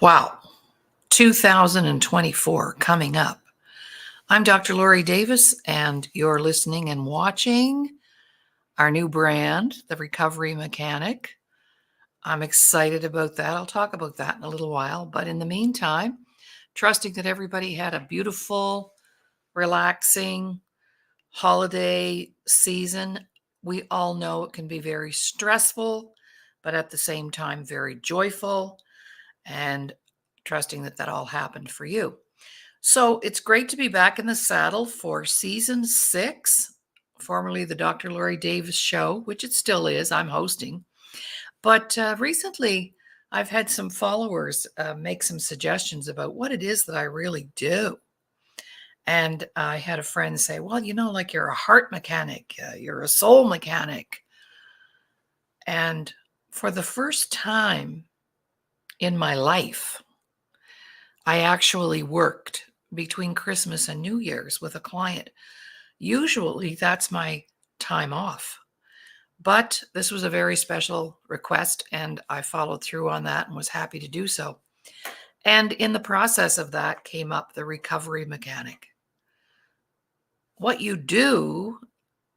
Wow, 2024 coming up. I'm Dr. Laurie Davis, and you're listening and watching our new brand, The Recovery Mechanic. I'm excited about that. I'll talk about that in a little while. But in the meantime, trusting that everybody had a beautiful, relaxing holiday season. We all know it can be very stressful, but at the same time, very joyful, and trusting that that all happened for you. So it's great to be back in the saddle for season 6, formerly the Dr. Laurie Davis Show, which it still is. I'm hosting. But recently, I've had some followers make some suggestions about what it is that I really do. And I had a friend say, well, like you're a heart mechanic, you're a soul mechanic. And for the first time in my life, I actually worked between Christmas and New Year's with a client. Usually that's my time off. But this was a very special request, and I followed through on that and was happy to do so. And in the process of that came up the recovery mechanic. What you do,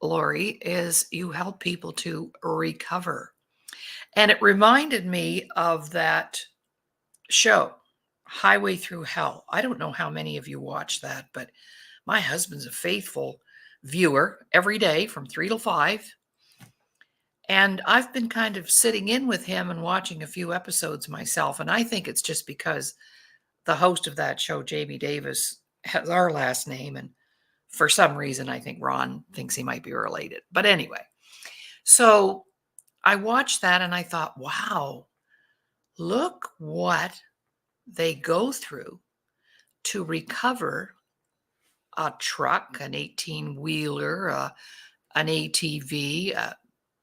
Laurie, is you help people to recover. And it reminded me of that show, Highway Through Hell. I don't know how many of you watch that, but my husband's a faithful viewer every day from 3 to 5. And I've been kind of sitting in with him and watching a few episodes myself. And I think it's just because the host of that show, Jamie Davis, has our last name. And for some reason, I think Ron thinks he might be related. But anyway, so I watched that and I thought, wow, look what they go through to recover a truck, an 18-wheeler, an ATV,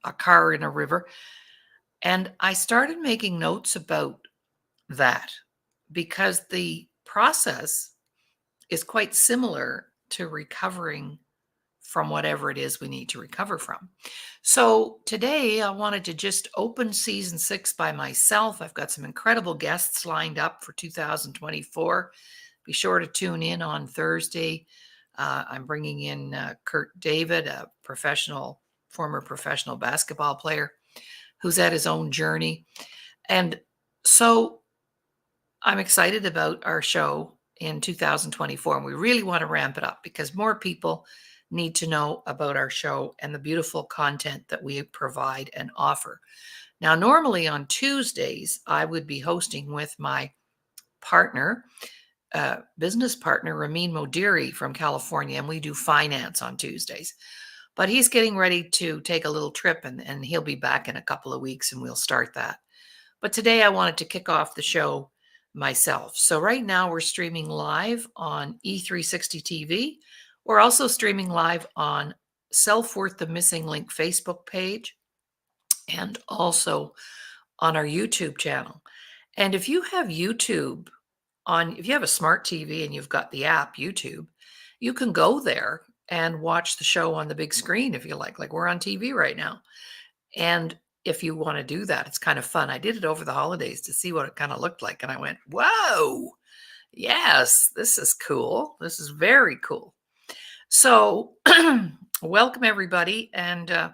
a car in a river. And I started making notes about that because the process is quite similar to recovering from whatever it is we need to recover from. So today I wanted to just open season 6 by myself. I've got some incredible guests lined up for 2024. Be sure to tune in on Thursday. I'm bringing in Kurt David, a former professional basketball player who's at his own journey. And so I'm excited about our show in 2024, and we really want to ramp it up because more people need to know about our show and the beautiful content that we provide and offer. Now, normally on Tuesdays, I would be hosting with my partner, business partner, Ramin Modiri from California, and we do finance on Tuesdays. But he's getting ready to take a little trip, and he'll be back in a couple of weeks, and we'll start that. But today I wanted to kick off the show myself. So right now we're streaming live on E360 TV. We're also streaming live on Self-Worth the Missing Link Facebook page and also on our YouTube channel. And if you have YouTube if you have a smart TV and you've got the app YouTube, you can go there and watch the show on the big screen if you like we're on TV right now. And if you want to do that, it's kind of fun. I did it over the holidays to see what it kind of looked like. And I went, whoa, yes, this is cool. This is very cool. So welcome everybody. And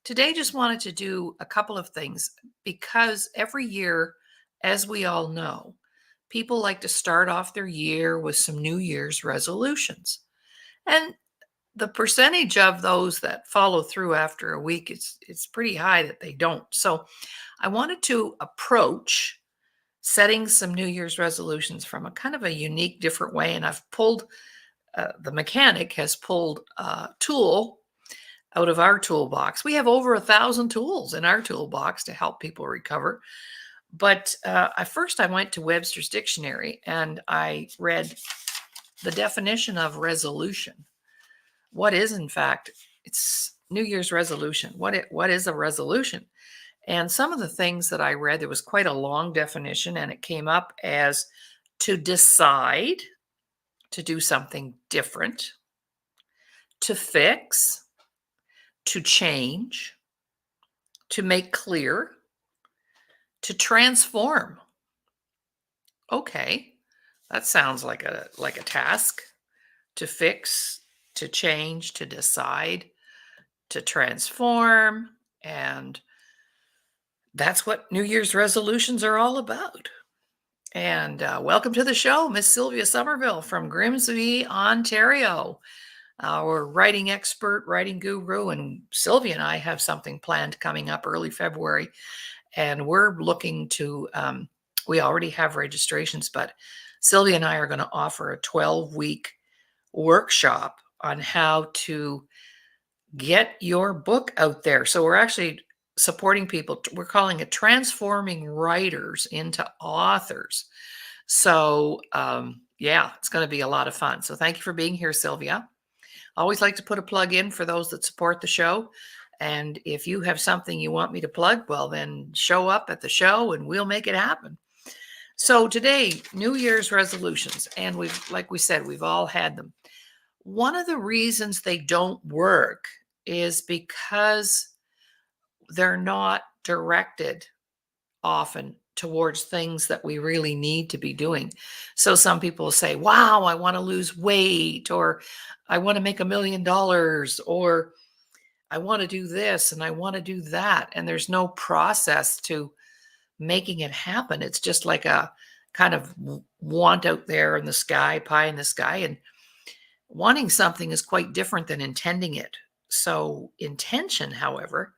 today just wanted to do a couple of things because every year, as we all know, people like to start off their year with some New Year's resolutions. And the percentage of those that follow through after a week, it's pretty high that they don't. So I wanted to approach setting some New Year's resolutions from a kind of a unique, different way. And I've pulled, the mechanic has pulled a tool out of our toolbox. We have over 1,000 tools in our toolbox to help people recover. But first I went to Webster's Dictionary and I read the definition of resolution. What is, in fact, it's New Year's resolution. What is a resolution? And some of the things that I read, there was quite a long definition, and it came up as to decide to do something different, to fix, to change, to make clear, to transform, Okay, that sounds like a task to fix, to change, to decide, to transform, and that's what New Year's resolutions are all about. And welcome to the show, Miss Sylvia Somerville from Grimsby, Ontario, our writing expert, writing guru. And Sylvia and I have something planned coming up early February, and we're looking to, we already have registrations, but Sylvia and I are going to offer a 12-week workshop on how to get your book out there. So we're actually supporting people. We're calling it transforming writers into authors. So yeah, it's going to be a lot of fun. So thank you for being here, Sylvia. Always like to put a plug in for those that support the show. And if you have something you want me to plug, well, then show up at the show and we'll make it happen. So today, New Year's resolutions, and like we said, we've all had them. One of the reasons they don't work is because they're not directed often towards things that we really need to be doing. So some people say, wow, I want to lose weight, or I want to make $1 million, or I want to do this and I want to do that. And there's no process to making it happen. It's just like a kind of want out there in the sky, pie in the sky. And wanting something is quite different than intending it. So intention, however,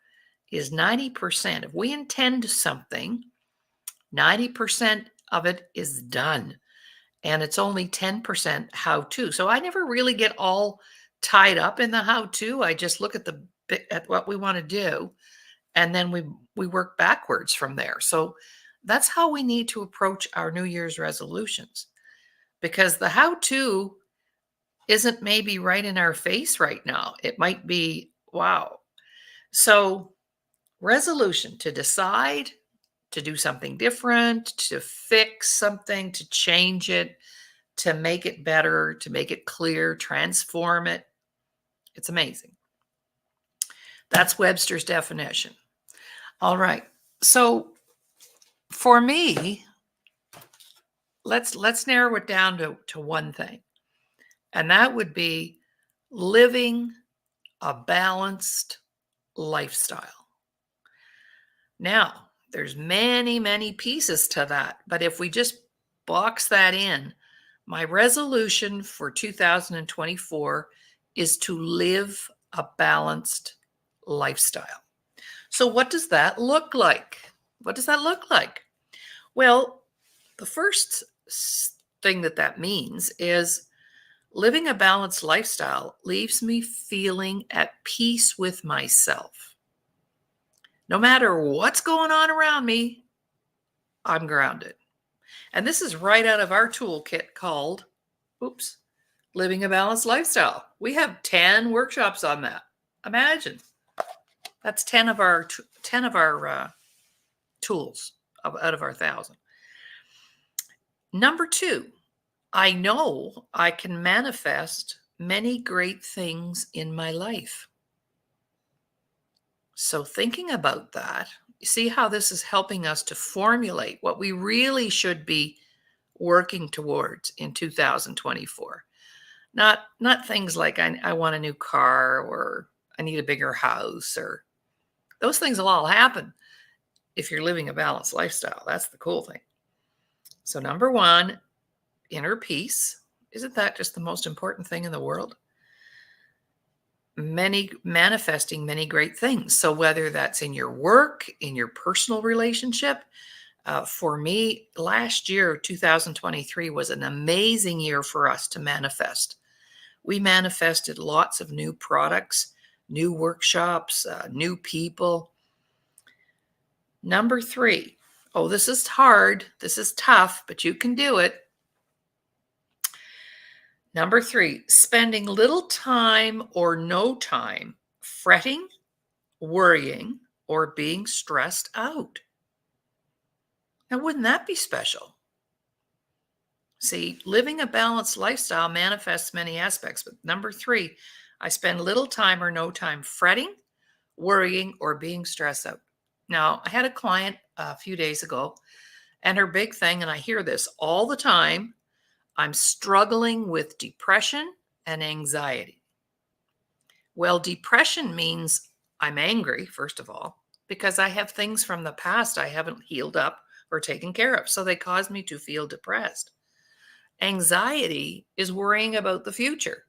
is 90%. If we intend something, 90% of it is done. And it's only 10% how to. So I never really get all tied up in the how to. I just look at at what we want to do, and then we work backwards from there. So that's how we need to approach our New Year's resolutions, because the how to isn't maybe right in our face right now. It might be, wow. So resolution to decide to do something different, to fix something, to change it, to make it better, to make it clear, transform it. It's amazing. That's Webster's definition. All right. So for me, let's narrow it down to one thing. And that would be living a balanced lifestyle. Now, there's many pieces to that, but if we just box that in, my resolution for 2024 is to live a balanced lifestyle. So what does that look like? What does that look like? Well, the first thing that means is living a balanced lifestyle leaves me feeling at peace with myself. No matter what's going on around me, I'm grounded. And this is right out of our toolkit called, oops, Living a Balanced Lifestyle. We have 10 workshops on that. Imagine. That's 10 of our tools out of our 1,000. Number 2, I know I can manifest many great things in my life. So thinking about that, you see how this is helping us to formulate what we really should be working towards in 2024. Not things like I want a new car, or I need a bigger house, or those things will all happen if you're living a balanced lifestyle. That's the cool thing. So number 1, inner peace. Isn't that just the most important thing in the world? Manifesting many great things. So whether that's in your work, in your personal relationship, for me, last year, 2023, was an amazing year for us to manifest. We manifested lots of new products, new workshops, new people. Number 3, oh, this is hard. This is tough, but you can do it. Number 3, spending little time or no time fretting, worrying, or being stressed out. Now, wouldn't that be special? See, living a balanced lifestyle manifests many aspects, but number 3, I spend little time or no time fretting, worrying, or being stressed out. Now, I had a client a few days ago, And her big thing, and I hear this all the time, I'm struggling with depression and anxiety. Well, depression means I'm angry, first of all, because I have things from the past I haven't healed up or taken care of. So they cause me to feel depressed. Anxiety is worrying about the future,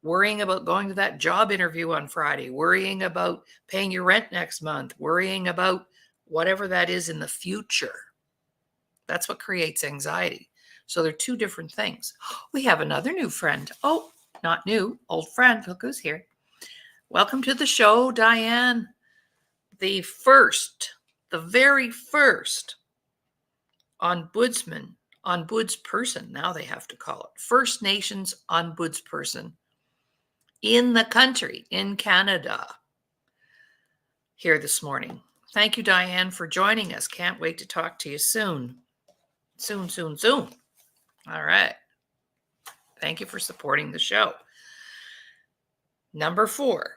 worrying about going to that job interview on Friday, worrying about paying your rent next month, worrying about whatever that is in the future. That's what creates anxiety. So they're two different things. We have another new friend. Oh, not new, old friend. Look who's here. Welcome to the show, Diane. The very first ombudsperson, now they have to call it, First Nations ombudsperson in the country, in Canada, here this morning. Thank you, Diane, for joining us. Can't wait to talk to you soon. Soon, soon, soon. All right. Thank you for supporting the show. Number 4.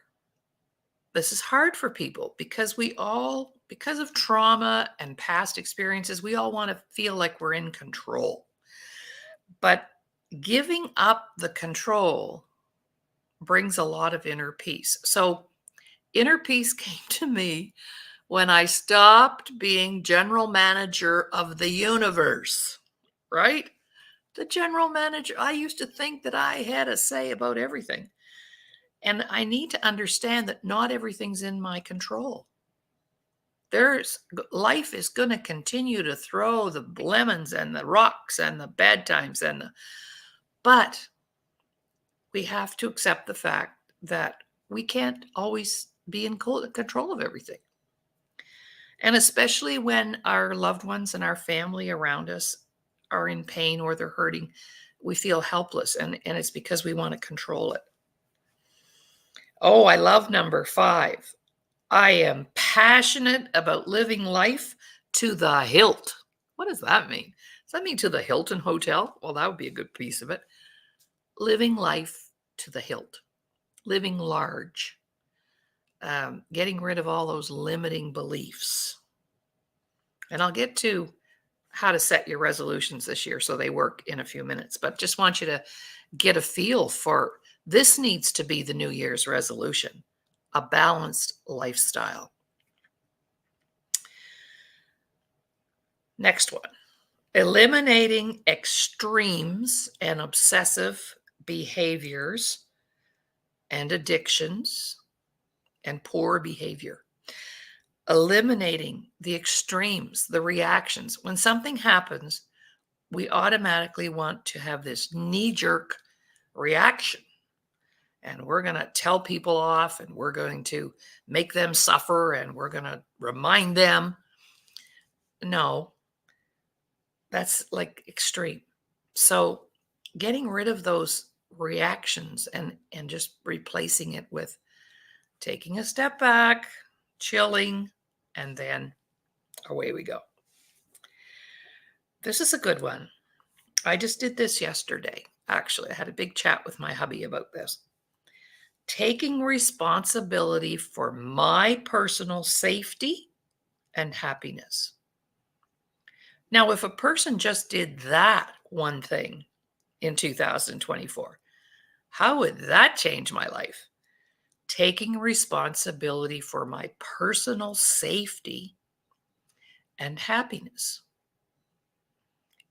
This is hard for people because because of trauma and past experiences, we all want to feel like we're in control. But giving up the control brings a lot of inner peace. So inner peace came to me when I stopped being general manager of the universe, right? The general manager, I used to think that I had a say about everything. And I need to understand that not everything's in my control. Life is going to continue to throw the lemons and the rocks and the bad times but we have to accept the fact that we can't always be in control of everything. And especially when our loved ones and our family around us are in pain or they're hurting, we feel helpless, and it's because we want to control it. Oh, I love number 5. I am passionate about living life to the hilt. What does that mean? Does that mean to the Hilton Hotel? Well, that would be a good piece of it. Living life to the hilt, living large, getting rid of all those limiting beliefs. And I'll get to how to set your resolutions this year so they work in a few minutes, but just want you to get a feel for this. Needs to be the New Year's resolution, a balanced lifestyle. Next one, eliminating extremes and obsessive behaviors and addictions and poor behavior. Eliminating the extremes, the reactions. When something happens, we automatically want to have this knee-jerk reaction. And we're going to tell people off, and we're going to make them suffer, and we're going to remind them. No, that's like extreme. So getting rid of those reactions and just replacing it with taking a step back, chilling, and then away we go. This is a good one. I just did this yesterday. Actually, I had a big chat with my hubby about this. Taking responsibility for my personal safety and happiness. Now, if a person just did that one thing in 2024, how would that change my life? Taking responsibility for my personal safety and happiness.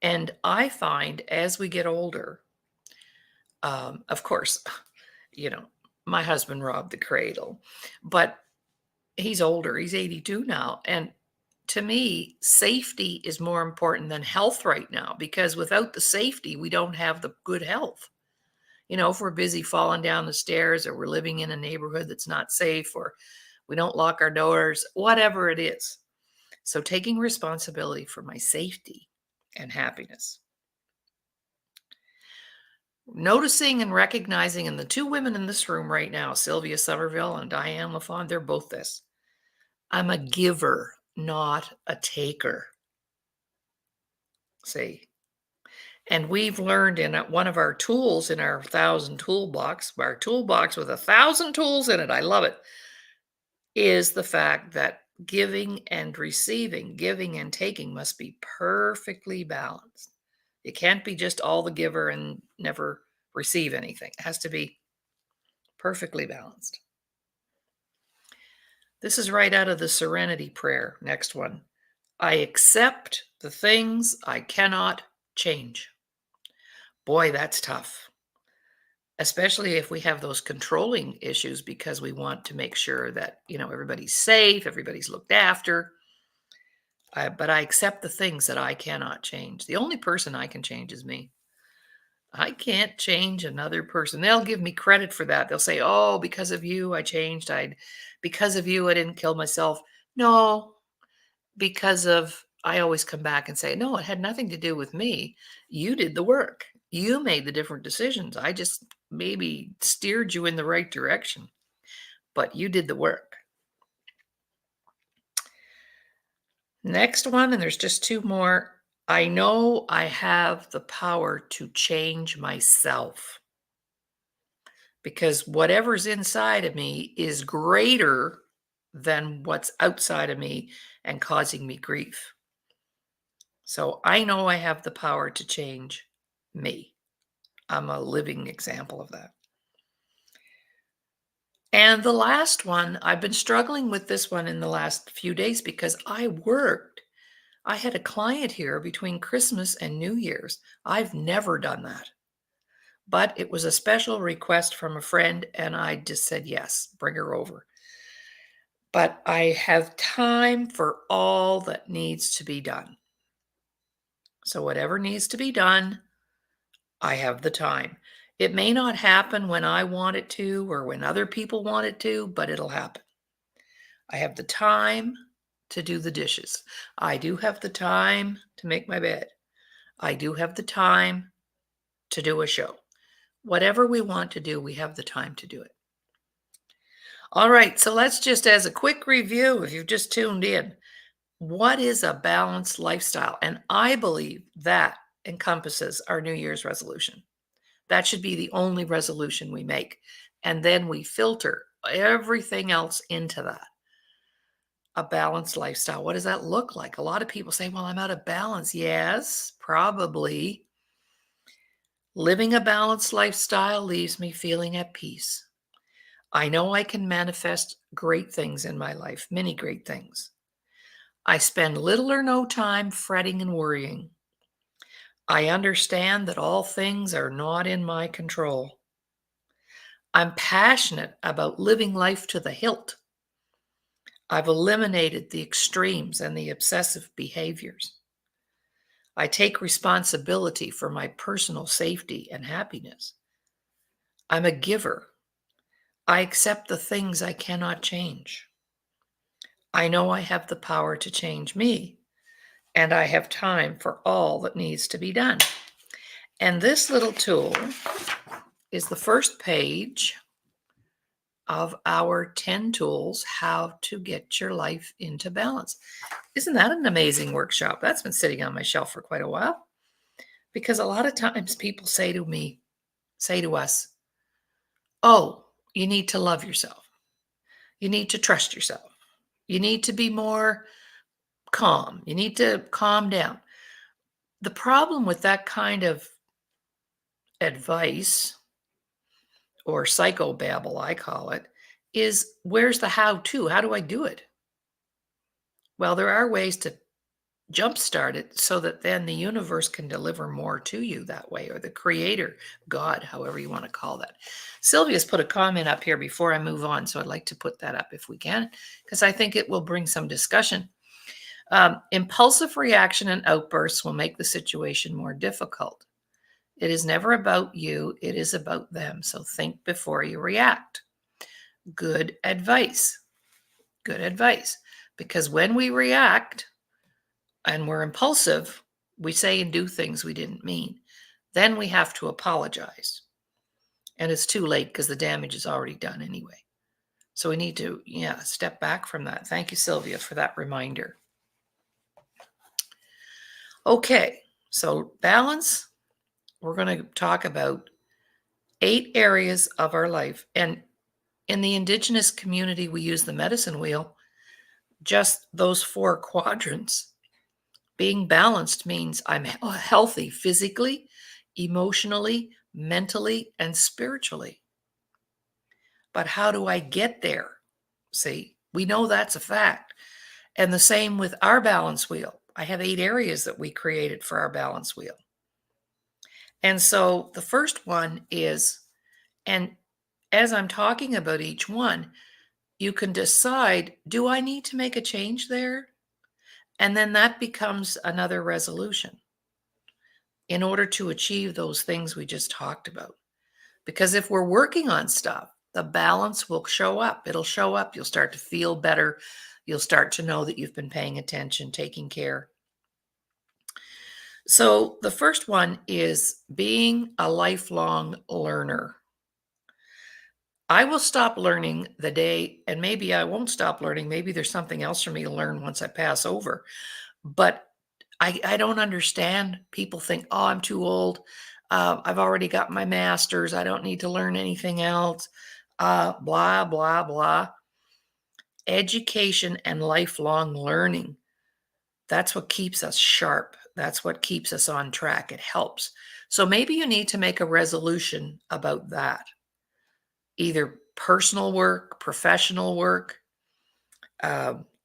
And I find as we get older, of course, my husband robbed the cradle, but he's older. He's 82 now. And to me, safety is more important than health right now, because without the safety, we don't have the good health. If we're busy falling down the stairs, or we're living in a neighborhood that's not safe, or we don't lock our doors, whatever it is. So taking responsibility for my safety and happiness. Noticing and recognizing, and the two women in this room right now, Sylvia Somerville and Diane LaFawn, they're both this. I'm a giver, not a taker. See? And we've learned in one of our tools in our 1,000 toolbox, our toolbox with 1,000 tools in it, I love it, is the fact that giving and receiving, giving and taking must be perfectly balanced. It can't be just all the giver and never receive anything. It has to be perfectly balanced. This is right out of the Serenity Prayer. Next one. I accept the things I cannot change. Boy, that's tough, especially if we have those controlling issues because we want to make sure that, everybody's safe, everybody's looked after. But I accept the things that I cannot change. The only person I can change is me. I can't change another person. They'll give me credit for that. They'll say, "Oh, because of you, I changed. Because of you, I didn't kill myself." No, because of I always come back and say, "No, it had nothing to do with me. You did the work. You made the different decisions. I just maybe steered you in the right direction, but you did the work." Next one, and there's just two more. I know I have the power to change myself because whatever's inside of me is greater than what's outside of me and causing me grief. So I know I have the power to change me. I'm a living example of that. And the last one, I've been struggling with this one in the last few days because I had a client here between Christmas and New Year's. I've never done that. But it was a special request from a friend, and I just said, yes, bring her over. But I have time for all that needs to be done. So whatever needs to be done, I have the time. It may not happen when I want it to or when other people want it to, but it'll happen. I have the time to do the dishes. I do have the time to make my bed. I do have the time to do a show. Whatever we want to do, we have the time to do it. All right, so let's just, as a quick review, if you've just tuned in, what is a balanced lifestyle? And I believe that encompasses our New Year's resolution. That should be the only resolution we make. And then we filter everything else into that. A balanced lifestyle. What does that look like? A lot of people say, well, I'm out of balance. Yes, probably. Living a balanced lifestyle leaves me feeling at peace. I know I can manifest great things in my life, many great things. I spend little or no time fretting and worrying. I understand that all things are not in my control. I'm passionate about living life to the hilt. I've eliminated the extremes and the obsessive behaviors. I take responsibility for my personal safety and happiness. I'm a giver. I accept the things I cannot change. I know I have the power to change me, and I have time for all that needs to be done. And this little tool is the first page of our 10 tools, how to get your life into balance. Isn't that an amazing workshop? That's been sitting on my shelf for quite a while because a lot of times people say to us, oh, you need to love yourself. You need to trust yourself. You need to be more calm. You need to calm down. The problem with that kind of advice or psychobabble, I call it, is where's the how to? How do I do it? Well, there are ways to jumpstart it so that then the universe can deliver more to you that way, or the creator, God, however you want to call that. Sylvia's put a comment up here before I move on, so I'd like to put that up if we can, because I think it will bring some discussion. Impulsive reaction and outbursts will make the situation more difficult. It is never about you, it is about them. So think before you react. Good advice. Good advice. Because when we react and we're impulsive, we say and do things we didn't mean. Then we have to apologize. And it's too late because the damage is already done anyway. So we need to, step back from that. Thank you, Sylvia, for that reminder. Okay, so balance. We're going to talk about 8 areas of our life. And in the Indigenous community, we use the medicine wheel. just those four quadrants. Being balanced means I'm healthy physically, emotionally, mentally, and spiritually. But how do I get there? See, we know that's a fact. And the same with our balance wheel. I have 8 areas that we created for our balance wheel. And so the first one is, and as I'm talking about each one, you can decide, do I need to make a change there? And then that becomes another resolution in order to achieve those things we just talked about. Because if we're working on stuff, the balance will show up. It'll show up. You'll start to feel better. You'll start to know that you've been paying attention, taking care. So the first one is being a lifelong learner. I will stop learning the day, and maybe I won't stop learning. Maybe there's something else for me to learn once I pass over. But I don't understand. People think, oh, I'm too old. I've already got my master's. I don't need to learn anything else. Blah, blah, blah. Education and lifelong learning. That's what keeps us sharp. That's what keeps us on track. It helps. So maybe you need to make a resolution about that. Either personal work, professional work,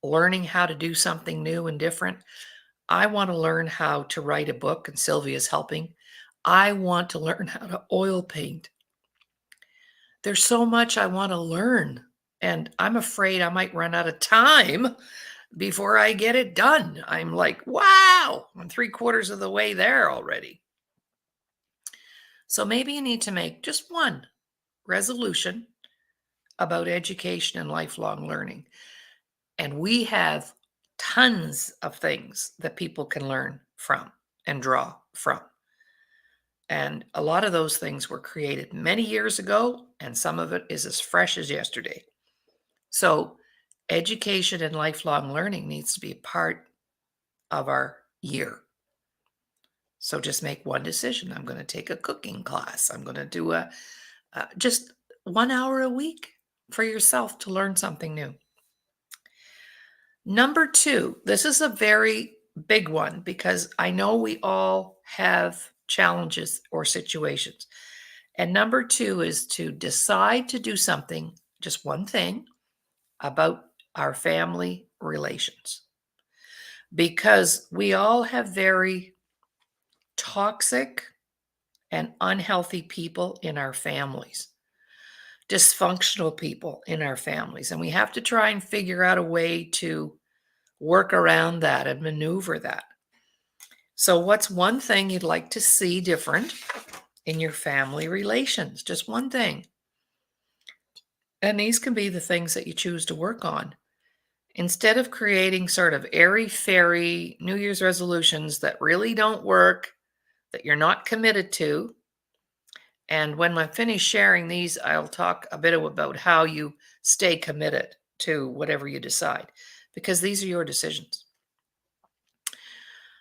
learning how to do something new and different. I want to learn how to write a book, and Sylvia's helping. I want to learn how to oil paint. There's so much I want to learn, and I'm afraid I might run out of time before I get it done. I'm like, wow, I'm 3/4 of the way there already. So maybe you need to make just one resolution about education and lifelong learning. And we have tons of things that people can learn from and draw from. And a lot of those things were created many years ago, and some of it is as fresh as yesterday. So, education and lifelong learning needs to be a part of our year. So, just make one decision. I'm going to take a cooking class. I'm going to do just 1 hour a week for yourself to learn something new. Number two, this is a very big one because I know we all have challenges or situations. And number two is to decide to do something, just one thing, about our family relations. Because we all have very toxic and unhealthy people in our families, dysfunctional people in our families. And we have to try and figure out a way to work around that and maneuver that. So, what's one thing you'd like to see different in your family relations? Just one thing. And these can be the things that you choose to work on. Instead of creating sort of airy fairy New Year's resolutions that really don't work, that you're not committed to. And when I'm finished sharing these, I'll talk a bit about how you stay committed to whatever you decide, because these are your decisions.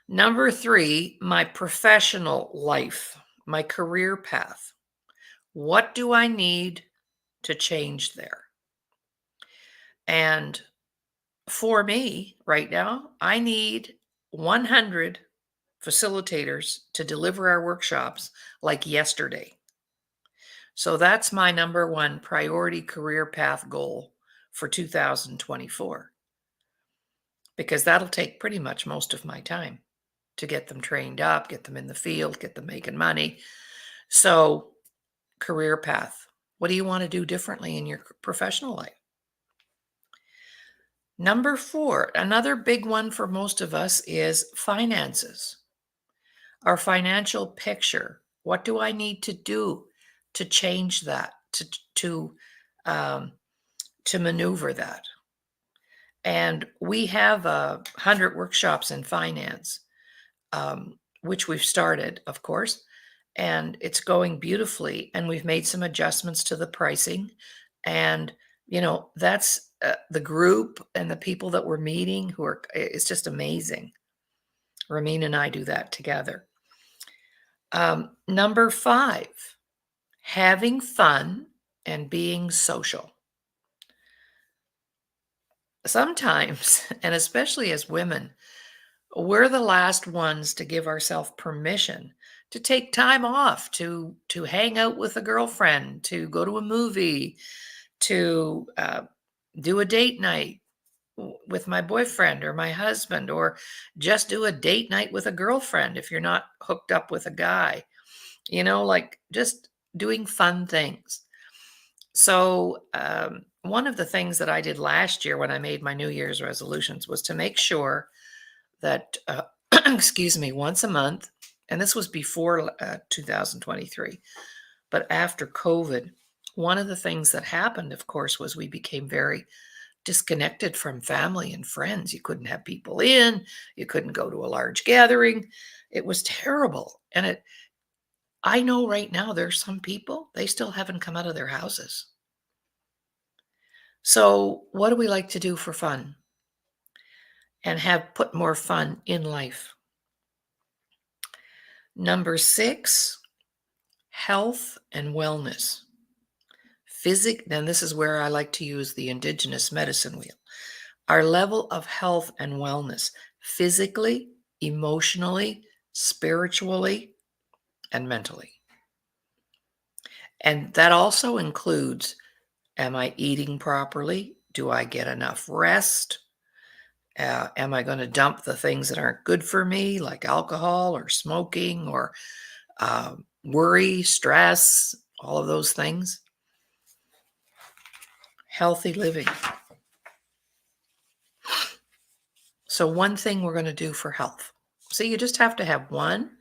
Number three, my professional life, my career path. What do I need to change there? And for me right now, I need 100 facilitators to deliver our workshops like yesterday. So that's my number one priority career path goal for 2024, because that'll take pretty much most of my time to get them trained up, get them in the field, get them making money. So, career path. What do you want to do differently in your professional life? Number four, another big one for most of us is finances. Our financial picture. What do I need to do to change that, to um, to maneuver that? And we have 100 workshops in finance, which we've started, of course, and it's going beautifully. And we've made some adjustments to the pricing, and that's the group and the people that we're meeting who are. It's just amazing. Ramin and I do that together. Number five, having fun and being social. sometimes, and especially as women, we're the last ones to give ourselves permission to take time off, to hang out with a girlfriend, to go to a movie, to do a date night with my boyfriend or my husband, or just do a date night with a girlfriend if you're not hooked up with a guy, like just doing fun things. So, one of the things that I did last year when I made my New Year's resolutions was to make sure that, excuse me, once a month, and this was before 2023, but after COVID, one of the things that happened, of course, was we became very disconnected from family and friends. You couldn't have people in, you couldn't go to a large gathering. It was terrible. And I know right now there's some people, they still haven't come out of their houses. So, what do we like to do for fun and have put more fun in life? Number 6, health and wellness. Then this is where I like to use the indigenous medicine wheel. Our level of health and wellness, physically, emotionally, spiritually, and mentally. And that also includes, am I eating properly? Do I get enough rest? Am I going to dump the things that aren't good for me, like alcohol or smoking or worry, stress, all of those things? Healthy living. So one thing we're going to do for health. So you just have to have one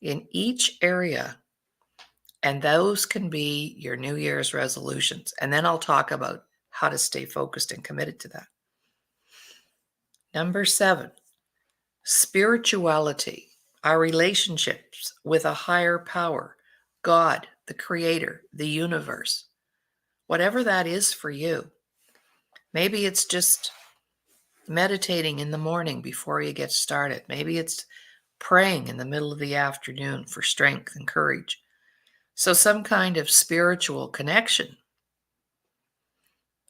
in each area, and those can be your New Year's resolutions. And then I'll talk about how to stay focused and committed to that. Number 7, spirituality, our relationships with a higher power, God, the creator, the universe, whatever that is for you. Maybe it's just meditating in the morning before you get started. Maybe it's praying in the middle of the afternoon for strength and courage. So some kind of spiritual connection.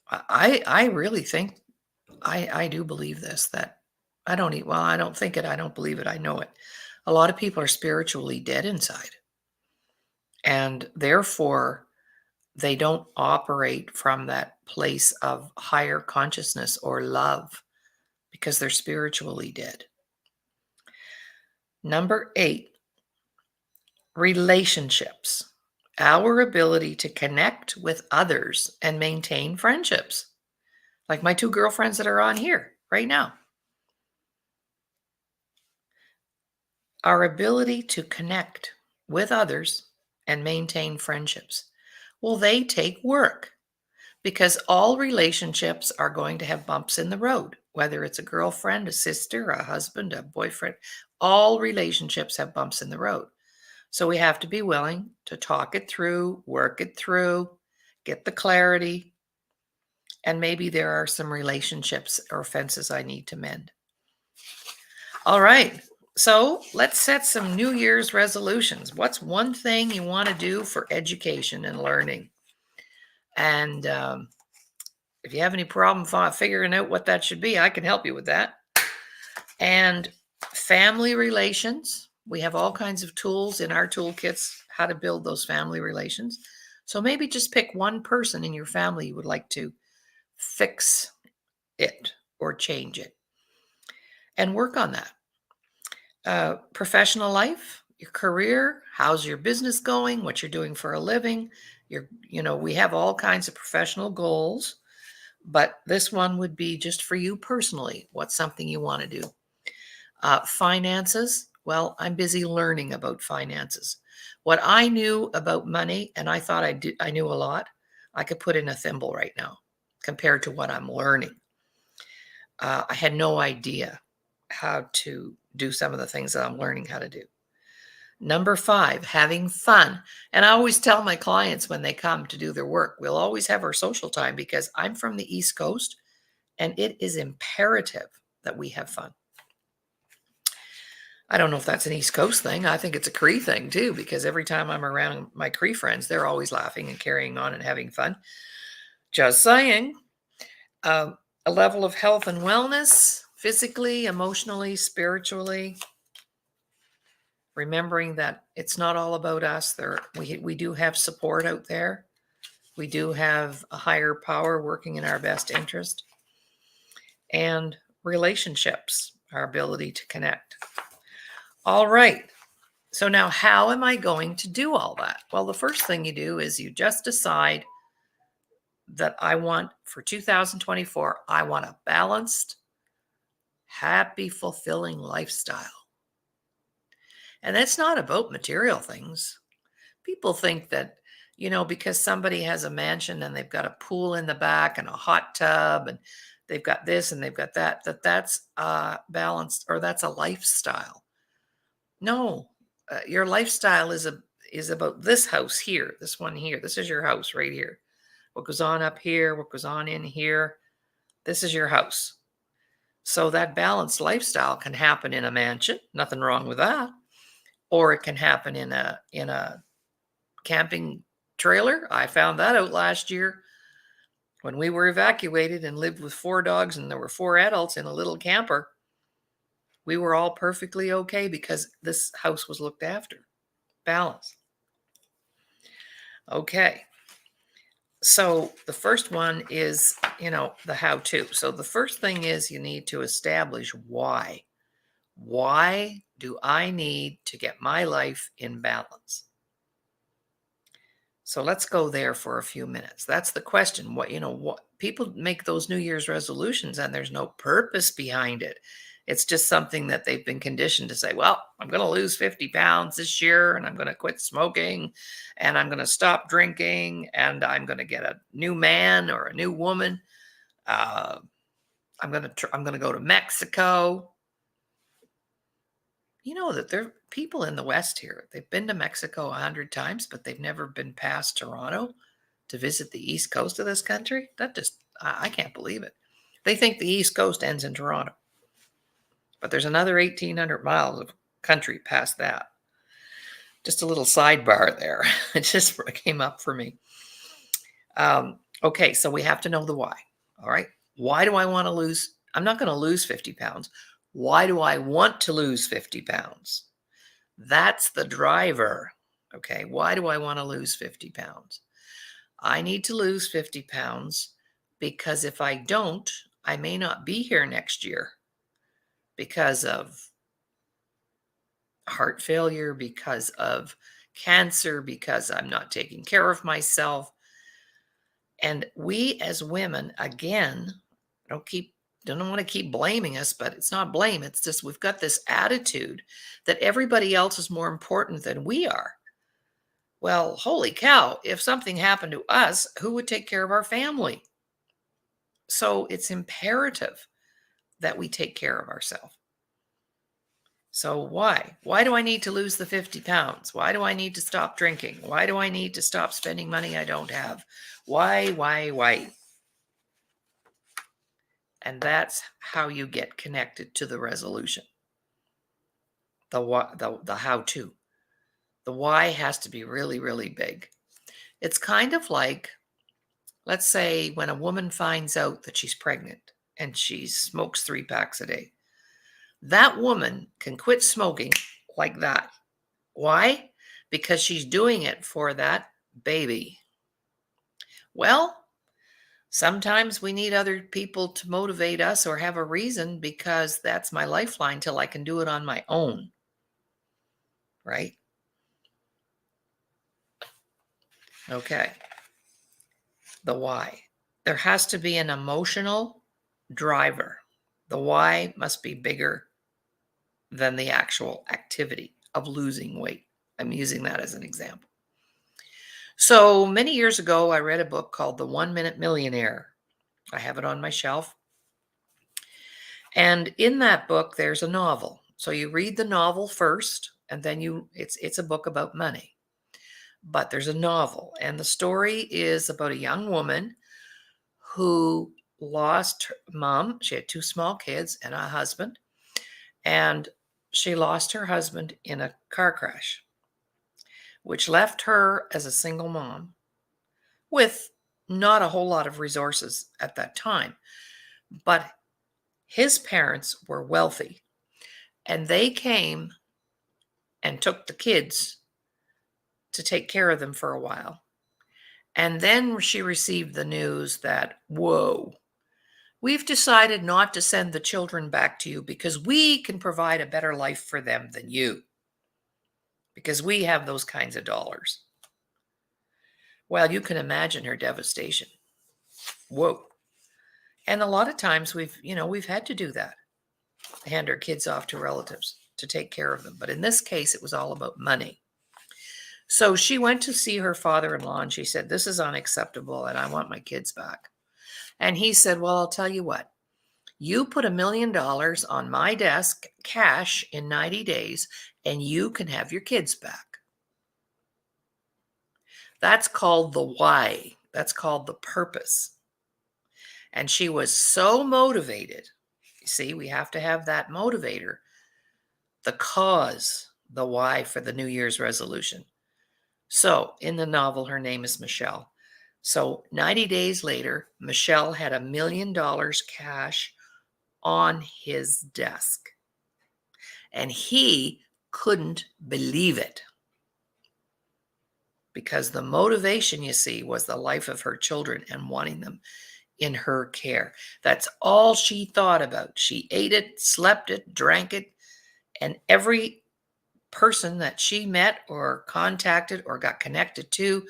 I really think, I do believe this, that I don't think it, I don't believe it, I know it. A lot of people are spiritually dead inside. And therefore, they don't operate from that place of higher consciousness or love because they're spiritually dead. Number 8, relationships. Our ability to connect with others and maintain friendships. Like my 2 girlfriends that are on here right now. Our ability to connect with others and maintain friendships. Well, they take work because all relationships are going to have bumps in the road, whether it's a girlfriend, a sister, a husband, a boyfriend. All relationships have bumps in the road. So we have to be willing to talk it through, work it through, get the clarity, and maybe there are some relationships or fences I need to mend. All right. So let's set some New Year's resolutions. What's one thing you want to do for education and learning? And if you have any problem figuring out what that should be, I can help you with that. And family relations. We have all kinds of tools in our toolkits how to build those family relations. So maybe just pick one person in your family you would like to fix it or change it and work on that. Professional life, your career, how's your business going, what you're doing for a living. We have all kinds of professional goals, but this one would be just for you personally. What's something you want to do? Finances. Well, I'm busy learning about finances. What I knew about money, and I thought I knew a lot, I could put in a thimble right now compared to what I'm learning. I had no idea how to do some of the things that I'm learning how to do. Number 5, having fun. And I always tell my clients when they come to do their work, we'll always have our social time because I'm from the East Coast and it is imperative that we have fun. I don't know if that's an East Coast thing. I think it's a Cree thing too, because every time I'm around my Cree friends, they're always laughing and carrying on and having fun. Just saying. a level of health and wellness, physically, emotionally, spiritually. Remembering that it's not all about us. We do have support out there. We do have a higher power working in our best interest. And relationships, our ability to connect. All right. So now how am I going to do all that? Well, the first thing you do is you just decide that I want, for 2024, I want a balanced, happy, fulfilling lifestyle. And it's not about material things. People think that, because somebody has a mansion and they've got a pool in the back and a hot tub and they've got this and they've got that, that's balanced, or that's a lifestyle. No, your lifestyle is about this house here, this one here. This is your house right here. What goes on up here, what goes on in here. This is your house. So that balanced lifestyle can happen in a mansion. Nothing wrong with that. Or it can happen in a camping trailer. I found that out last year when we were evacuated and lived with 4 dogs and there were 4 adults in a little camper. We were all perfectly okay because this house was looked after. Balance. Okay. So the first one is, the how-to. So the first thing is you need to establish why. Why do I need to get my life in balance? So let's go there for a few minutes. That's the question. What people make those New Year's resolutions and there's no purpose behind it. It's just something that they've been conditioned to say, well, I'm going to lose 50 pounds this year and I'm going to quit smoking and I'm going to stop drinking and I'm going to get a new man or a new woman. I'm going to go to Mexico. You know that there are people in the West here. They've been to Mexico 100 times, but they've never been past Toronto to visit the East Coast of this country. I can't believe it. They think the East Coast ends in Toronto. But there's another 1,800 miles of country past that. Just a little sidebar there. It just came up for me. Okay, so we have to know the why. All right. Why do I want to lose? I'm not going to lose 50 pounds. Why do I want to lose 50 pounds? That's the driver. Okay. Why do I want to lose 50 pounds? I need to lose 50 pounds because if I don't, I may not be here next year because of heart failure, because of cancer, because I'm not taking care of myself. And we as women, again, don't want to keep blaming us, but it's not blame. It's just we've got this attitude that everybody else is more important than we are. Well, holy cow, if something happened to us, who would take care of our family? So it's imperative that we take care of ourselves. So why? Why do I need to lose the 50 pounds? Why do I need to stop drinking? Why do I need to stop spending money I don't have? Why? And that's how you get connected to the resolution. The how-to. The why has to be really, really big. It's kind of like, let's say when a woman finds out that she's pregnant and she smokes 3 packs a day. That woman can quit smoking like that. Why? Because she's doing it for that baby. Well, sometimes we need other people to motivate us or have a reason because that's my lifeline till I can do it on my own. Right? Okay. The why. There has to be an emotional driver. The why must be bigger than the actual activity of losing weight. I'm using that as an example. So many years ago, I read a book called The 1 Minute Millionaire. I have it on my shelf. And in that book, there's a novel. So you read the novel first, and then it's a book about money. But there's a novel, and the story is about a young woman who lost her mom. She had 2 small kids and a husband, and she lost her husband in a car crash, which left her as a single mom with not a whole lot of resources at that time. But his parents were wealthy, and they came and took the kids to take care of them for a while. And then she received the news that, whoa, we've decided not to send the children back to you because we can provide a better life for them than you, because we have those kinds of dollars. Well, you can imagine her devastation. Whoa. And a lot of times we've had to do that, hand our kids off to relatives to take care of them. But in this case, it was all about money. So she went to see her father-in-law and she said, this is unacceptable and I want my kids back. And he said, well, I'll tell you what, you put $1 million on my desk, cash, in 90 days, and you can have your kids back. That's called the why. That's called the purpose. And she was so motivated. You see, we have to have that motivator, the cause, the why for the New Year's resolution. So in the novel, her name is Michelle. So 90 days later, Michelle had $1 million cash on his desk. And he couldn't believe it. Because the motivation, you see, was the life of her children and wanting them in her care. That's all she thought about. She ate it, slept it, drank it, and every person that she met or contacted or got connected to,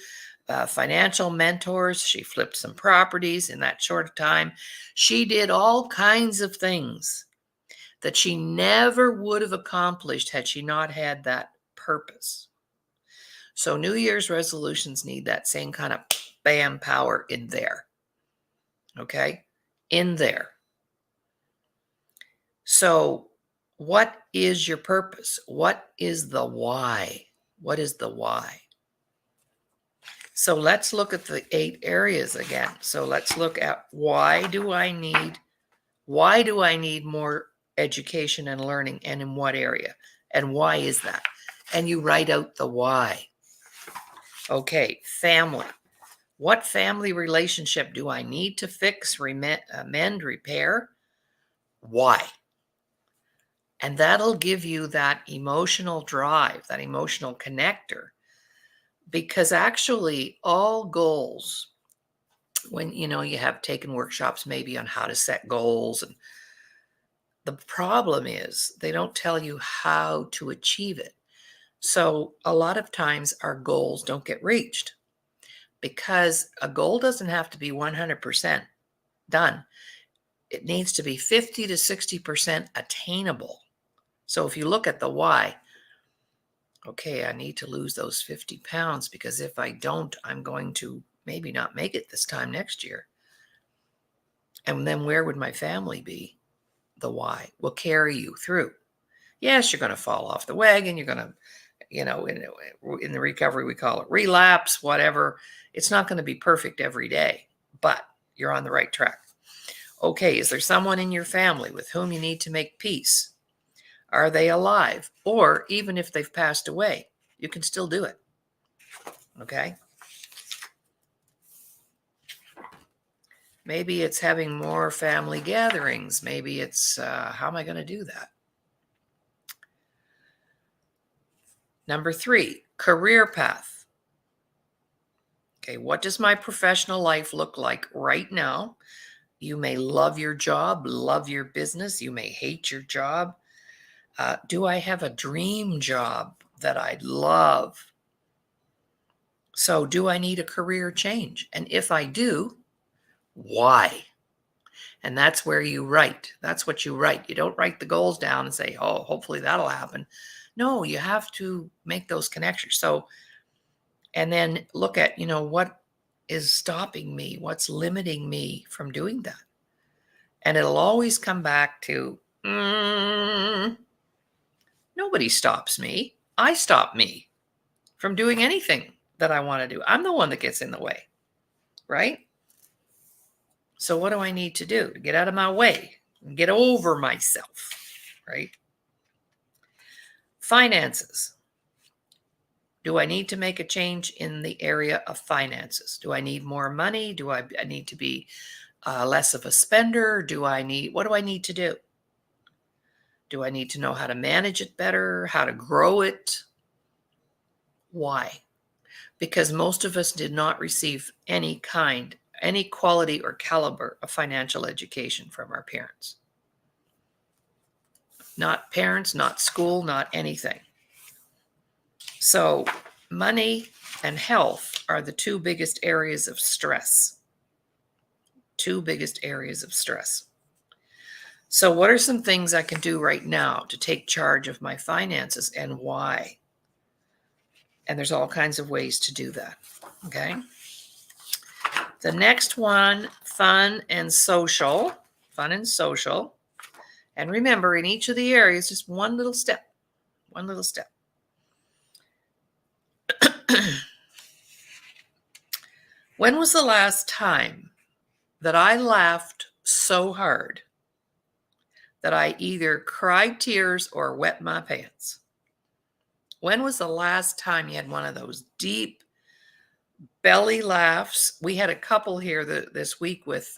financial mentors, she flipped some properties in that short time. She did all kinds of things that she never would have accomplished had she not had that purpose. So New Year's resolutions need that same kind of bam power in there. Okay? In there. So what is your purpose? What is the why? What is the why? So let's look at the 8 areas again. So let's look at why do I need more education and learning, and in what area? And why is that? And you write out the why. Okay, family. What family relationship do I need to fix, amend, repair? Why? And that'll give you that emotional drive, that emotional connector. Because actually, all goals, when you have taken workshops maybe on how to set goals, and the problem is they don't tell you how to achieve it. So a lot of times our goals don't get reached, because a goal doesn't have to be 100% done. It needs to be 50 to 60% attainable. So if you look at the why, okay, I need to lose those 50 pounds because if I don't, I'm going to maybe not make it this time next year. And then where would my family be? The why will carry you through. Yes, you're going to fall off the wagon. You're going to, in the recovery, we call it relapse, whatever. It's not going to be perfect every day, but you're on the right track. Okay, is there someone in your family with whom you need to make peace? Are they alive? Or even if they've passed away, you can still do it. Okay? Maybe it's having more family gatherings. Maybe it's, how am I going to do that? Number 3, career path. Okay, what does my professional life look like right now? You may love your job, love your business. You may hate your job. Do I have a dream job that I love? So do I need a career change? And if I do, why? And that's where you write. That's what you write. You don't write the goals down and say, oh, hopefully that'll happen. No, you have to make those connections. So, and then look at, what is stopping me? What's limiting me from doing that? And it'll always come back to, nobody stops me. I stop me from doing anything that I want to do. I'm the one that gets in the way, right? So what do I need to do to get out of my way and get over myself, right? Finances. Do I need to make a change in the area of finances? Do I need more money? Do I need to be less of a spender? What do I need to do? Do I need to know how to manage it better? How to grow it? Why? Because most of us did not receive any quality or caliber of financial education from our parents. Not parents, not school, not anything. So money and health are the two biggest areas of stress. Two biggest areas of stress. So what are some things I can do right now to take charge of my finances, and why? And there's all kinds of ways to do that. Okay. The next one, fun and social. Fun and social. And remember, in each of the areas, just one little step. One little step. When was the last time that I laughed so hard that I either cried tears or wet my pants? When was the last time you had one of those deep belly laughs? We had a couple here this week with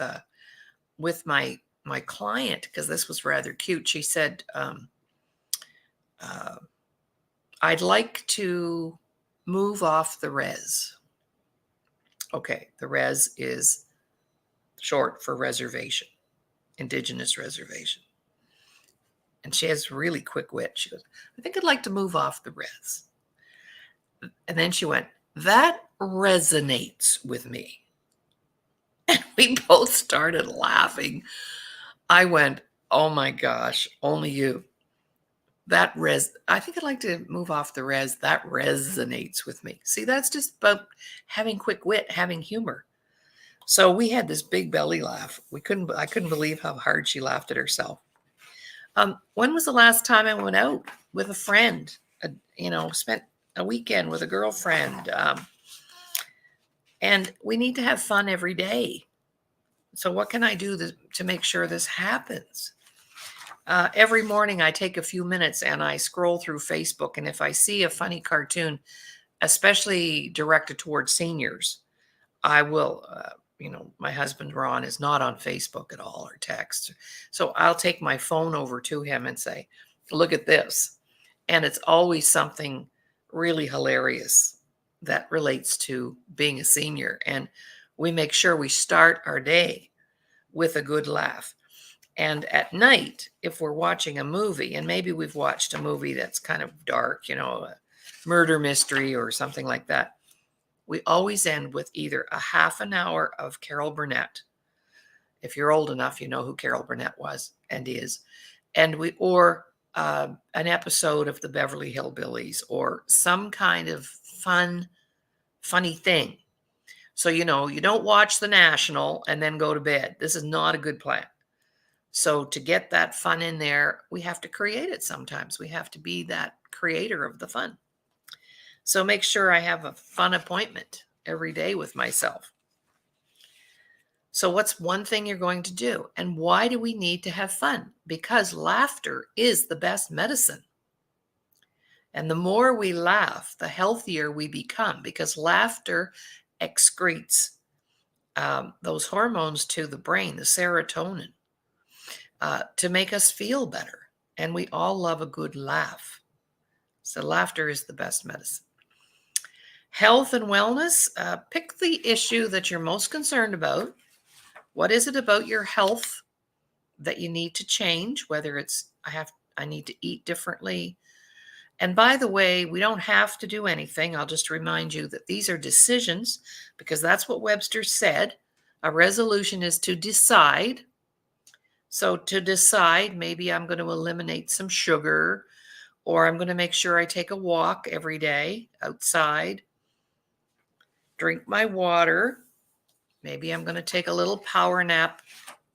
my client, because this was rather cute. She said, I'd like to move off the res. Okay, the res is short for reservation, Indigenous reservation. And she has really quick wit. She goes, I think I'd like to move off the res. And then she went, that resonates with me. And we both started laughing. I went, oh my gosh, only you. I think I'd like to move off the res. That resonates with me. See, that's just about having quick wit, having humor. So we had this big belly laugh. I couldn't believe how hard she laughed at herself. When was the last time I went out with a friend? Spent a weekend with a girlfriend. And we need to have fun every day. So what can I do to make sure this happens? Every morning I take a few minutes and I scroll through Facebook. And if I see a funny cartoon, especially directed towards seniors, I will, my husband Ron is not on Facebook at all or text. So I'll take my phone over to him and say, look at this. And it's always something really hilarious that relates to being a senior. And we make sure we start our day with a good laugh. And at night, if we're watching a movie, and maybe we've watched a movie that's kind of dark, a murder mystery or something like that, we always end with either a half an hour of Carol Burnett. If you're old enough, you know who Carol Burnett was and is. Or an episode of the Beverly Hillbillies, or some kind of funny thing. So, you don't watch The National and then go to bed. This is not a good plan. So to get that fun in there, we have to create it sometimes. We have to be that creator of the fun. So make sure I have a fun appointment every day with myself. So what's one thing you're going to do? And why do we need to have fun? Because laughter is the best medicine. And the more we laugh, the healthier we become, because laughter excretes those hormones to the brain, the serotonin, to make us feel better. And we all love a good laugh. So laughter is the best medicine. Health and wellness, pick the issue that you're most concerned about. What is it about your health that you need to change? Whether it's, I need to eat differently. And by the way, we don't have to do anything. I'll just remind you that these are decisions, because that's what Webster said. A resolution is to decide. So to decide, maybe I'm going to eliminate some sugar, or I'm going to make sure I take a walk every day outside, drink my water. Maybe I'm going to take a little power nap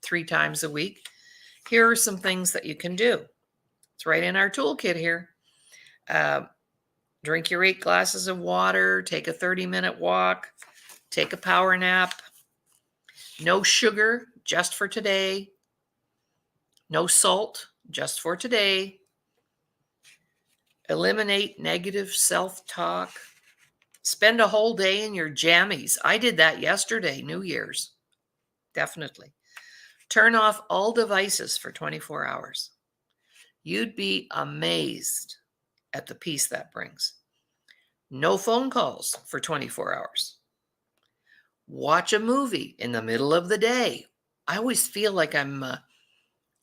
3 times a week. Here are some things that you can do. It's right in our toolkit here. Drink your 8 glasses of water, take a 30-minute walk, take a power nap. No sugar, just for today. No salt, just for today. Eliminate negative self-talk. Spend a whole day in your jammies. I did that yesterday, New Year's. Definitely. Turn off all devices for 24 hours. You'd be amazed at the peace that brings. No phone calls for 24 hours. Watch a movie in the middle of the day. I always feel like I'm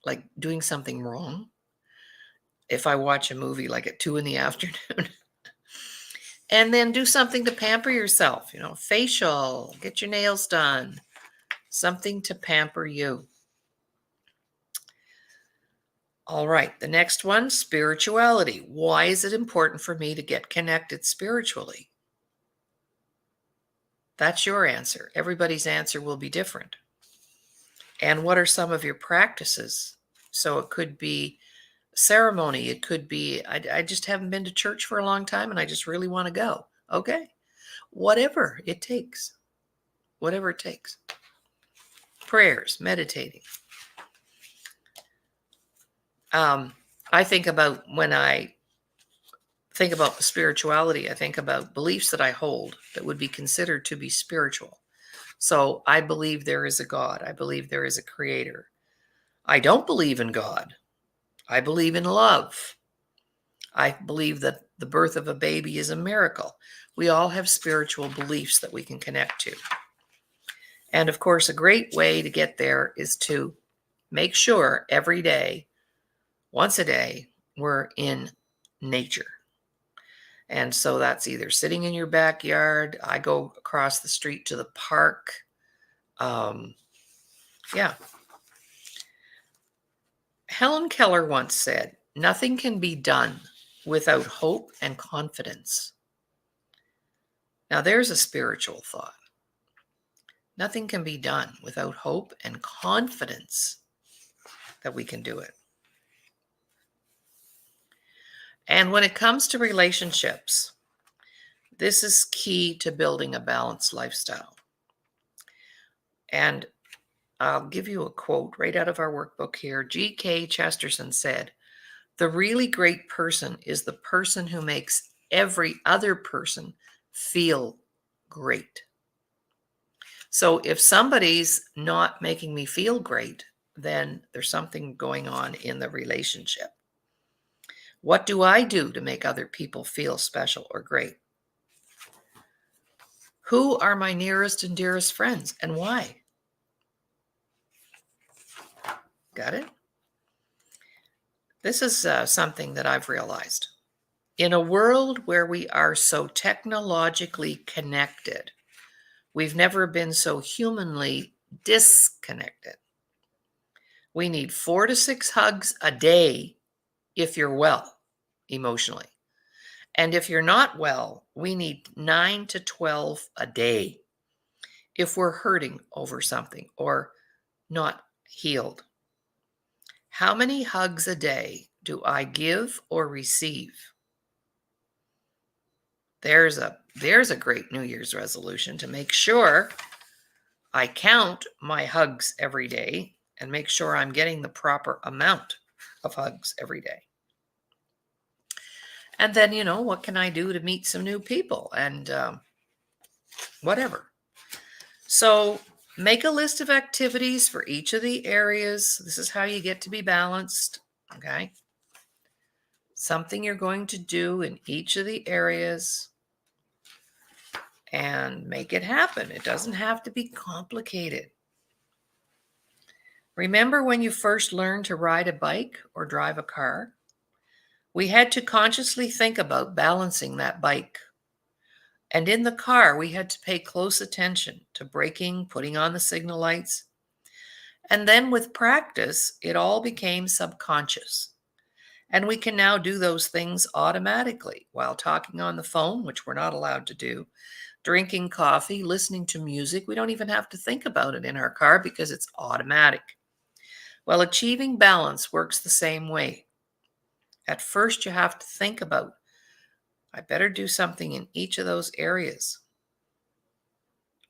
like doing something wrong if I watch a movie like at 2 in the afternoon. And then do something to pamper yourself, facial, get your nails done, something to pamper you. All right, the next one, spirituality. Why is it important for me to get connected spiritually? That's your answer. Everybody's answer will be different. And what are some of your practices? So it could be ceremony. It could be, I just haven't been to church for a long time and I just really want to go. Okay. Whatever it takes. Whatever it takes. Prayers, meditating. I think about when I think about spirituality, I think about beliefs that I hold that would be considered to be spiritual. So I believe there is a God. I believe there is a creator. I don't believe in God. I believe in love. I believe that the birth of a baby is a miracle. We all have spiritual beliefs that we can connect to. And of course, a great way to get there is to make sure every day, once a day, we're in nature. And so that's either sitting in your backyard. I go across the street to the park. Yeah. Helen Keller once said, "Nothing can be done without hope and confidence." Now there's a spiritual thought. Nothing can be done without hope and confidence that we can do it. And when it comes to relationships, this is key to building a balanced lifestyle. And I'll give you a quote right out of our workbook here. G.K. Chesterton said, "The really great person is the person who makes every other person feel great." So if somebody's not making me feel great, then there's something going on in the relationship. What do I do to make other people feel special or great? Who are my nearest and dearest friends and why? Got it? This is something that I've realized. In a world where we are so technologically connected, we've never been so humanly disconnected. We need 4 to 6 hugs a day if you're well emotionally. And if you're not well, we need 9 to 12 a day if we're hurting over something or not healed. How many hugs a day do I give or receive? There's a great New Year's resolution to make sure I count my hugs every day and make sure I'm getting the proper amount of hugs every day. And then, what can I do to meet some new people and whatever. So make a list of activities for each of the areas. This is how you get to be balanced. Okay. Something you're going to do in each of the areas and make it happen. It doesn't have to be complicated. Remember when you first learned to ride a bike or drive a car? We had to consciously think about balancing that bike. And in the car, we had to pay close attention to braking, putting on the signal lights. And then with practice, it all became subconscious. And we can now do those things automatically while talking on the phone, which we're not allowed to do, drinking coffee, listening to music. We don't even have to think about it in our car because it's automatic. Well, achieving balance works the same way. At first, you have to think about, I better do something in each of those areas.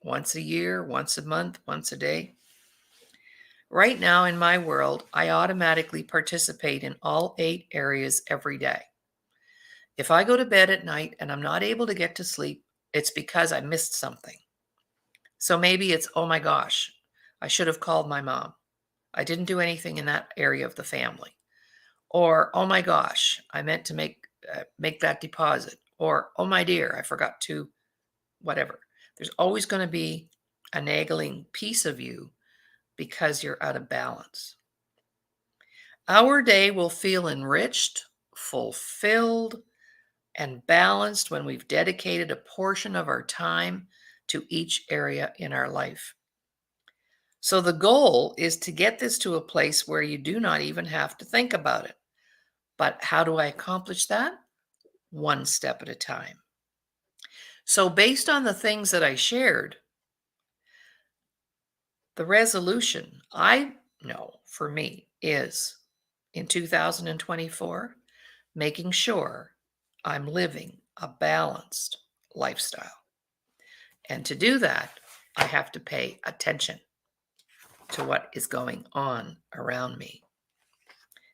Once a year, once a month, once a day. Right now in my world, I automatically participate in all 8 areas every day. If I go to bed at night and I'm not able to get to sleep, it's because I missed something. So maybe it's, oh my gosh, I should have called my mom. I didn't do anything in that area of the family. Or, oh my gosh, I meant to make that deposit. Or, oh my dear, I forgot to whatever. There's always going to be a nagging piece of you because you're out of balance. Our day will feel enriched, fulfilled, and balanced when we've dedicated a portion of our time to each area in our life. So the goal is to get this to a place where you do not even have to think about it. But how do I accomplish that? One step at a time. So, based on the things that I shared, the resolution I know for me is in 2024, making sure I'm living a balanced lifestyle. And to do that, I have to pay attention to what is going on around me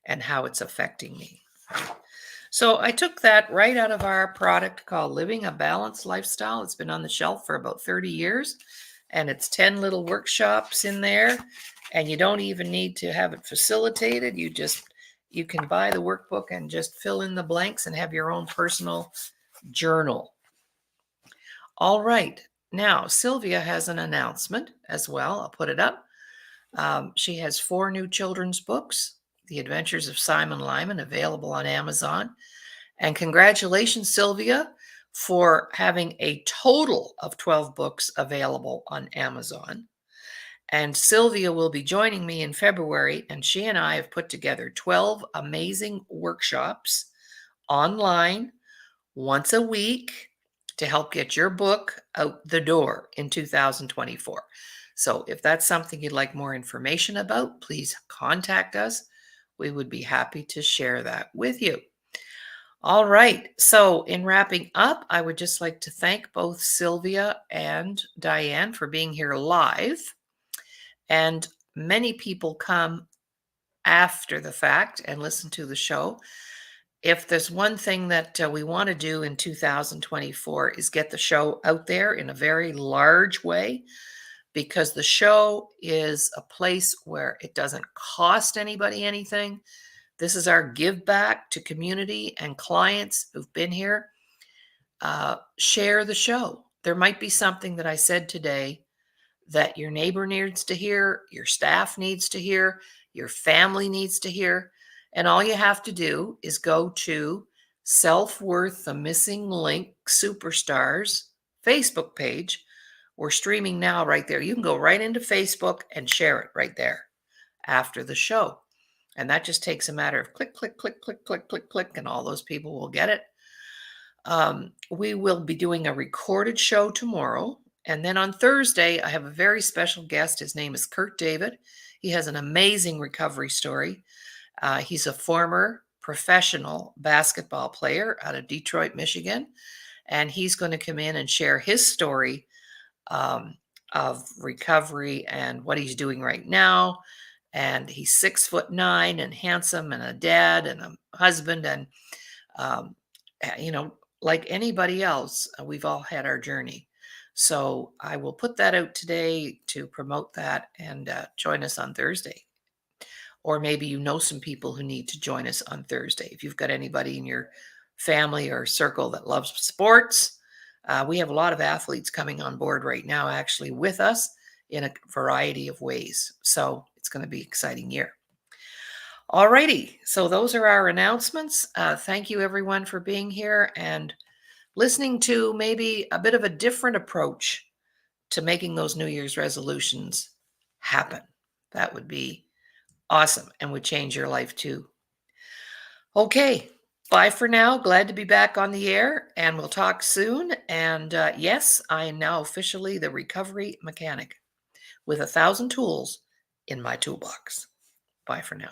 and how it's affecting me. So I took that right out of our product called Living a Balanced Lifestyle. It's been on the shelf for about 30 years, and it's 10 little workshops in there, and you don't even need to have it facilitated. You can buy the workbook and just fill in the blanks and have your own personal journal. All right. Now, Sylvia has an announcement as well. I'll put it up. She has 4 new children's books, The Adventures of Simon Lyman, available on Amazon. And congratulations, Sylvia, for having a total of 12 books available on Amazon. And Sylvia will be joining me in February, and she and I have put together 12 amazing workshops online once a week to help get your book out the door in 2024. So if that's something you'd like more information about, please contact us. We would be happy to share that with you. All right. So in wrapping up, I would just like to thank both Sylvia and Diane for being here live. And many people come after the fact and listen to the show. If there's one thing that we want to do in 2024 is get the show out there in a very large way, because the show is a place where it doesn't cost anybody anything. This is our give back to community and clients who've been here. Share the show. There might be something that I said today that your neighbor needs to hear, your staff needs to hear, your family needs to hear. And all you have to do is go to Self-Worth, the Missing Link Superstars Facebook page. We're streaming now right there. You can go right into Facebook and share it right there after the show. And that just takes a matter of click, click, click, click, click, click, click, and all those people will get it. We will be doing a recorded show tomorrow. And then on Thursday, I have a very special guest. His name is Kurt David. He has an amazing recovery story. He's a former professional basketball player out of Detroit, Michigan. And he's going to come in and share his story of recovery and what he's doing right now. And he's 6'9" and handsome and a dad and a husband. And, like anybody else, we've all had our journey. So I will put that out today to promote that, and join us on Thursday. Or maybe you know some people who need to join us on Thursday. If you've got anybody in your family or circle that loves sports, we have a lot of athletes coming on board right now, actually, with us in a variety of ways. So it's going to be an exciting year. All righty. So those are our announcements. Thank you, everyone, for being here and listening to maybe a bit of a different approach to making those New Year's resolutions happen. That would be awesome and would change your life too. Okay. Bye for now. Glad to be back on the air, and we'll talk soon. And yes, I am now officially the recovery mechanic with 1,000 tools in my toolbox. Bye for now.